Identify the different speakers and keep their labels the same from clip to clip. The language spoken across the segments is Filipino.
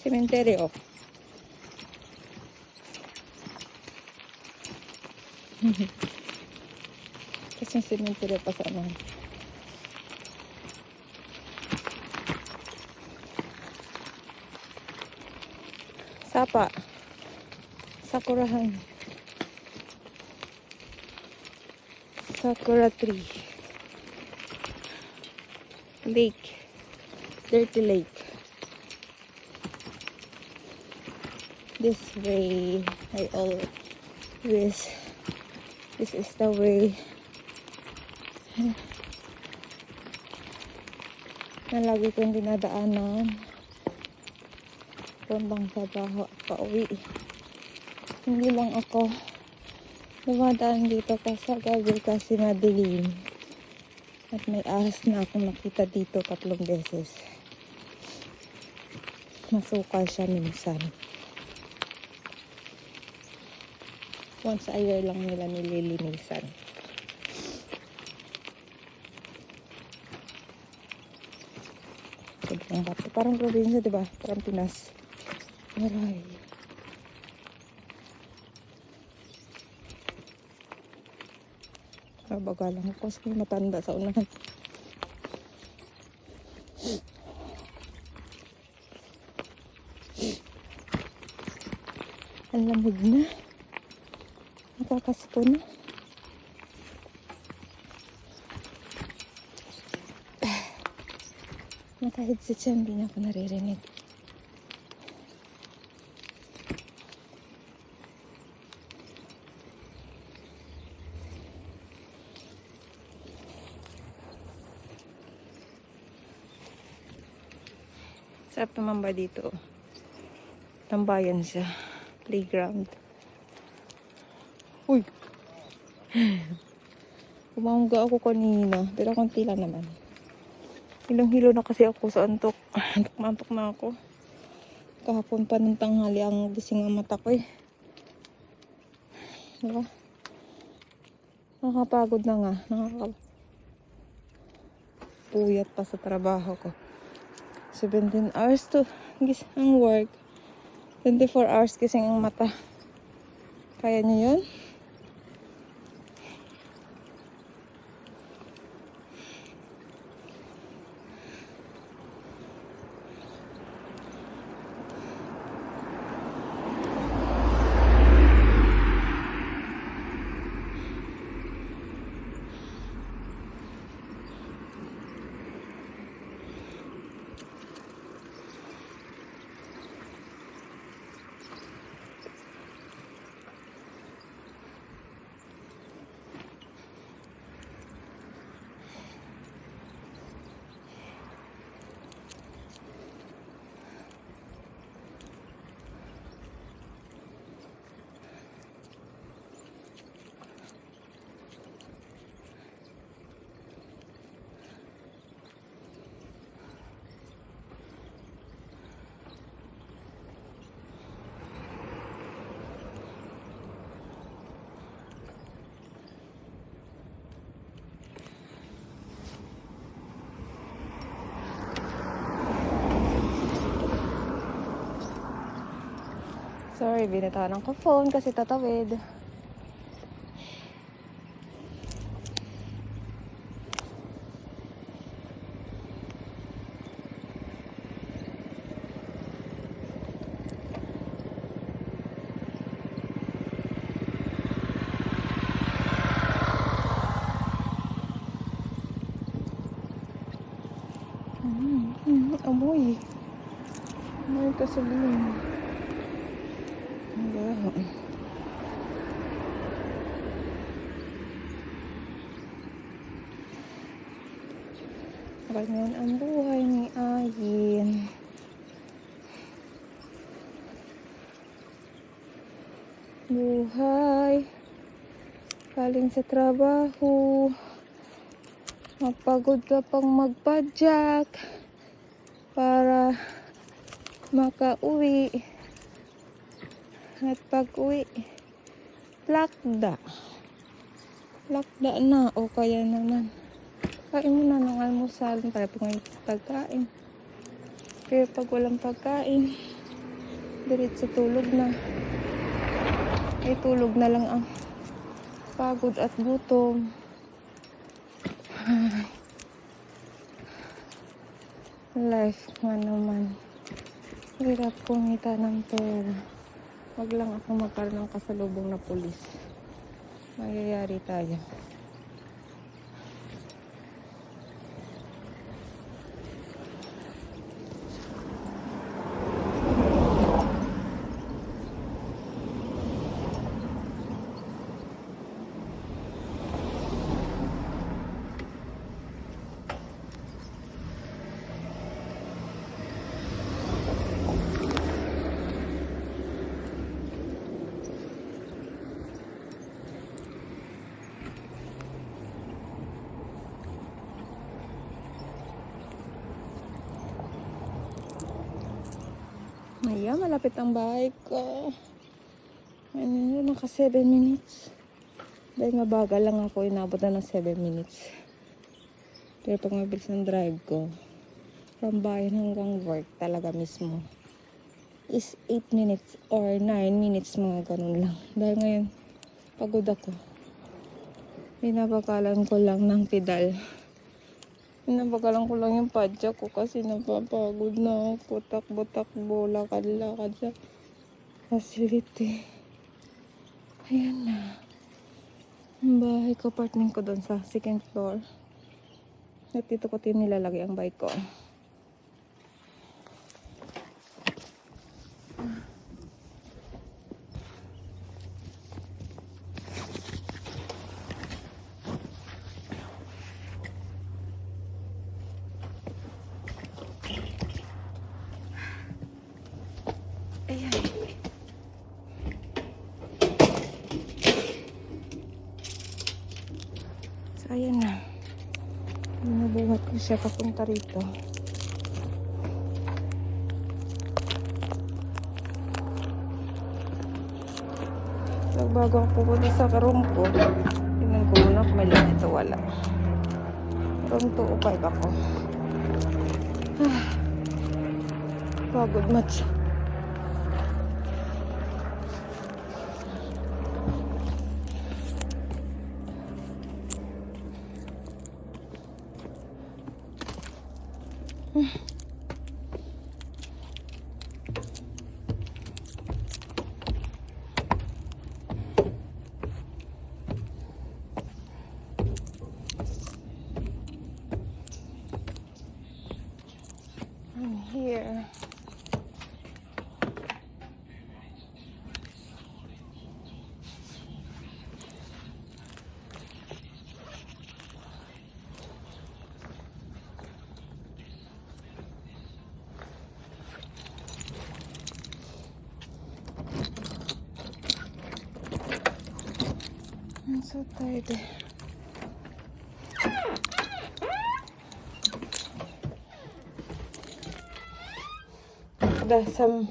Speaker 1: Sementeryo. Kasi sementeryo pa sa ano. Sapa. Sakurahan. Sakura tree. Lake. Dirty lake. This way. This is the way na lagi kong dinadaanan. Puntang trabaho at pauwi. Hindi lang ako dumadaan dito kasi gabi kasi madilim. At may ahas na akong nakita dito 3 beses. Masukal siya minsan. Once a year lang nila nililinisan. Sobrang bato. Parang probinsya, diba? Parang Pinas. Aray. Bagalang ako kasi matanda sa unahan. Ang lamig na. Nakakasiko na. Naka-headset siya, hindi niya ako naririnig. Sarap naman ba dito? Tambayan siya. Playground. Uy! Umangga ako kanina. Pero konti lang naman. Hilong-hilo na kasi ako sa antok. Antok na ako. Kahapon pa ng tanghali ang gising ang mata ko eh. Diba? Nakakapagod na nga. Nakakapuyat pa sa trabaho ko. 17 hours to gising ang work. 24 hours gising ang mata. Kaya niyo yun? Sorry, binitawan ko phone kasi tatawid. Amoy. Amoy kasabihin. Ganyan ang buhay ni Ayin. Buhay galing sa trabaho, mapagod ka pang magpadyak para makauwi, at pag uwi lakda na o kaya naman kain mo na ng almusal para pag may pagkain. Pero pag walang pagkain Diretso tulog na. Tulog na lang ang pagod at gutom. Life nga naman. Hirap kumita ng pera. Wag lang ako magkaroon ng kasalubong na pulis. Mayayari tayo. Ayan, malapit ang bahay ko. Ano, naka 7 minutes. Dahil mabagal lang ako, inabot na ng 7 minutes. Pero pag mabilis ang drive ko, from bahay hanggang work talaga mismo, is 8 minutes or 9 minutes, mga ganun lang. Dahil ngayon, pagod ako. Pinapakalan ko lang ng pedal. Pinapakalan ko lang yung padya ko kasi napapagod na ako. Takbo-takbo, lakad-lakad sa facility. Ayan na. Ang bahay ko, apartment ko doon sa second floor. At dito ko nilalagay ang bike ko. Ayan. So, ayan na. Nabuhat ko siya papunta rito. So, bago ako pupunta sa room ko, tingnan ko muna kung may limit o wala. Room 205 ako. Pagod much. I'm here. I'm so tired. Dasam.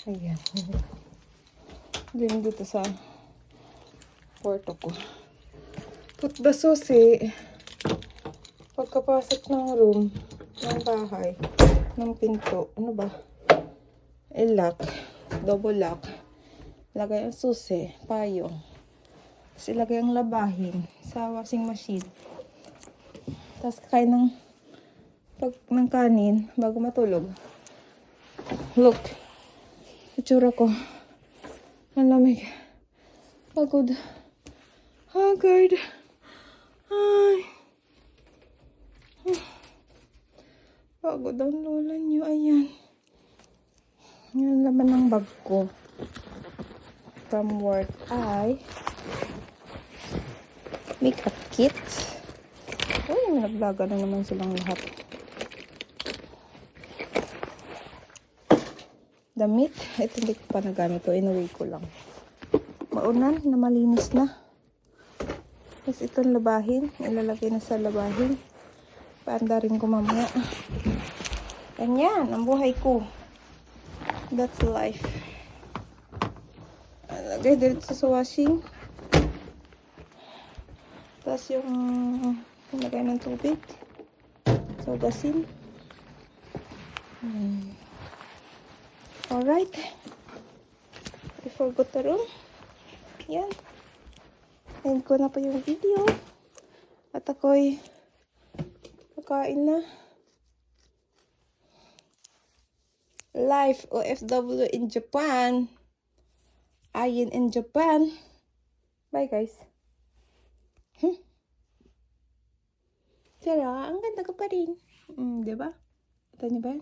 Speaker 1: Ayan. Din dito sa kwarto ko. Put the susi. Pagkapasok ng room, ng bahay, ng pinto, ano ba? I-lock. Double lock. Lagay ang susi, payong. Tapos ilagay ang labahin sa washing machine. Tapos kakain ng kanin bago matulog. Look. Itsura ko. Ang lamig. Pagod. Haggard. Ay. Pagod ang lola niyo. Ayan. Yan laman ng bag ko. From work ay makeup kit. Uy, naglaga na naman silang lahat. Damit. Ito hindi ko pa nagamit. Ito, inuwi ko lang. Maunan na malinis na. Tapos itong labahin. Ilalagay na sa labahin. Paanda rin ko mamaya. Ganyan. Ang buhay ko. That's life. Lagay dito sa washing. Tapos yung lagay ng tubig. So, gasin. Alright. I forgot the room. Yan. End ko na po yung video. At ako'y kakain na. Life OFW in Japan. Ayin in Japan. Bye guys. Pero ang ganda ko pa rin. Diba? Ito niyo ba?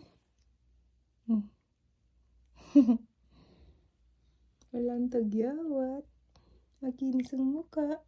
Speaker 1: Walang tagyawat. Makinis ang mukha.